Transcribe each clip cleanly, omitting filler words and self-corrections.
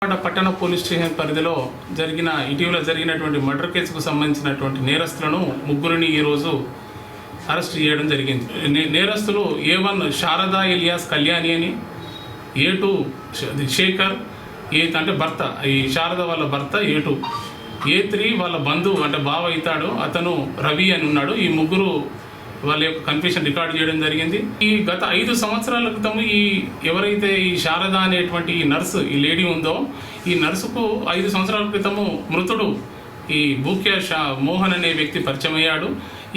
పట్టణ police station పరిధిలో ఇటీవల జరిగినటువంటి మర్డర్ కేసుకు సంబంధించినటువంటి నేరస్తులను ముగ్గురిని ఈరోజు అరెస్ట్ చేయడం జరిగింది. నేరస్తులు A1 శారదా ఎలియాస్ కళ్యాణి అని, A2 శేఖర్, అంటే భర్త, ఈ శారద వాళ్ళ భర్త A2, A3 వాళ్ళ బంధువు అంటే బావ అవుతాడు అతను రవి అని ఉన్నాడు. ఈ ముగ్గురు వాళ్ళ యొక్క కన్ఫెషన్ రికార్డ్ చేయడం జరిగింది. ఈ గత 5 సంవత్సరాల క్రితం ఎవరైతే ఈ శారద అనేటువంటి ఈ నర్సు, ఈ లేడీ ఉందో, ఈ నర్సుకు 5 సంవత్సరాల క్రితము మృతుడు ఈ బూక్య మోహన్ అనే వ్యక్తి పరిచయం అయ్యాడు.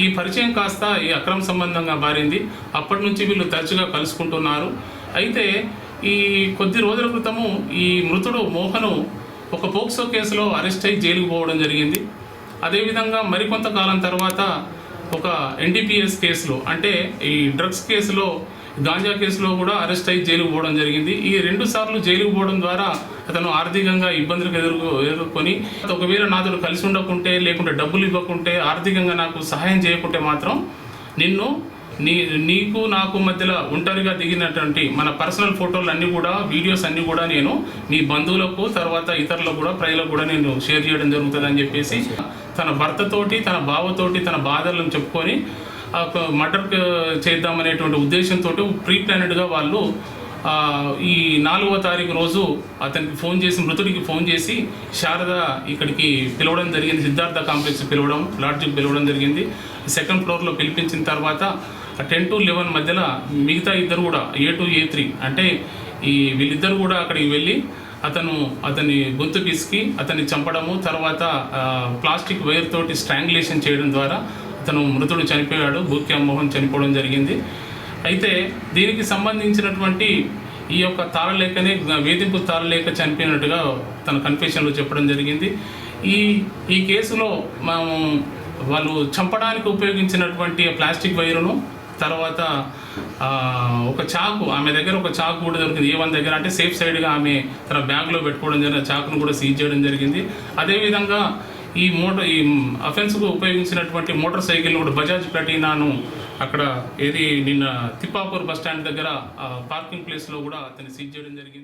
ఈ పరిచయం కాస్త ఈ అక్రమ సంబంధంగా మారింది. అప్పటి నుంచి వీళ్ళు తరచుగా కలుసుకుంటున్నారు. అయితే ఈ కొద్ది రోజుల క్రితము ఈ మృతుడు మోహను ఒక పోక్సో కేసులో అరెస్ట్ అయ్యి జైలుకు పోవడం జరిగింది. అదేవిధంగా మరికొంతకాలం తర్వాత ఒక NDPS కేసులో, అంటే ఈ డ్రగ్స్ కేసులో, గాంజా కేసులో కూడా అరెస్ట్ అయ్యి జైలుకు పోవడం జరిగింది. ఈ 2 సార్లు జైలుకు పోవడం ద్వారా అతను ఆర్థికంగా ఇబ్బందులకు ఎదుర్కొని, ఒకవేళ నాతో కలిసి ఉండకుంటే, లేకుంటే డబ్బులు ఇవ్వకుంటే, ఆర్థికంగా నాకు సహాయం చేయకుంటే మాత్రం నీకు నాకు మధ్యలో ఒంటరిగా దిగినటువంటి మన పర్సనల్ ఫోటోలు అన్నీ కూడా, వీడియోస్ అన్నీ కూడా నేను మీ బంధువులకు, తర్వాత ఇతరులకు కూడా, ప్రజలకు కూడా నేను షేర్ చేయడం జరుగుతుందని చెప్పేసి తన భర్తతోటి, తన బావతోటి తన బాధలను చెప్పుకొని మర్డర్ చేద్దామనేటువంటి ఉద్దేశంతో ప్రీ ప్లానెడ్గా వాళ్ళు ఈ 4వ తారీఖు రోజు అతనికి ఫోన్ చేసి, మృతుడికి ఫోన్ చేసి శారద ఇక్కడికి పిలవడం జరిగింది. సిద్ధార్థ కాంప్లెక్స్ పిలవడం, లాడ్జికి పిలవడం జరిగింది. 2nd ఫ్లోర్లో పిలిపించిన తర్వాత 10 to 11 మధ్యలో మిగతా ఇద్దరు కూడా A2, A3 అంటే వీళ్ళిద్దరు కూడా అక్కడికి వెళ్ళి అతని గొంతు పిసికి అతన్ని చంపడము, తర్వాత ప్లాస్టిక్ వైర్ తోటి స్ట్రాంగులేషన్ చేయడం ద్వారా మృతుడు చనిపోయాడు. బూక్య మోహన్ చనిపోవడం జరిగింది. అయితే దీనికి సంబంధించినటువంటి ఈ యొక్క తాళలేఖనే, వేధింపు తాళలేఖ చనిపోయినట్టుగా తన కన్ఫెషన్లో చెప్పడం జరిగింది. ఈ కేసులో వాళ్ళు చంపడానికి ఉపయోగించినటువంటి ప్లాస్టిక్ వైరును, తర్వాత ఒక చాకు, ఆమె దగ్గర ఒక చాకు కూడా దొరికింది A1 దగ్గర, అంటే సేఫ్ సైడ్గా ఆమె తన బ్యాగ్లో పెట్టుకోవడం జరిగిన చాకును కూడా సీజ్ చేయడం జరిగింది. అదేవిధంగా ఈ అఫెన్స్కు ఉపయోగించినటువంటి మోటార్ సైకిల్ కూడా, బజాజ్ ప్లాటినాను అక్కడ నిన్న తిప్పాపూర్ బస్ స్టాండ్ దగ్గర పార్కింగ్ ప్లేస్లో కూడా అతన్ని సీజ్ చేయడం జరిగింది.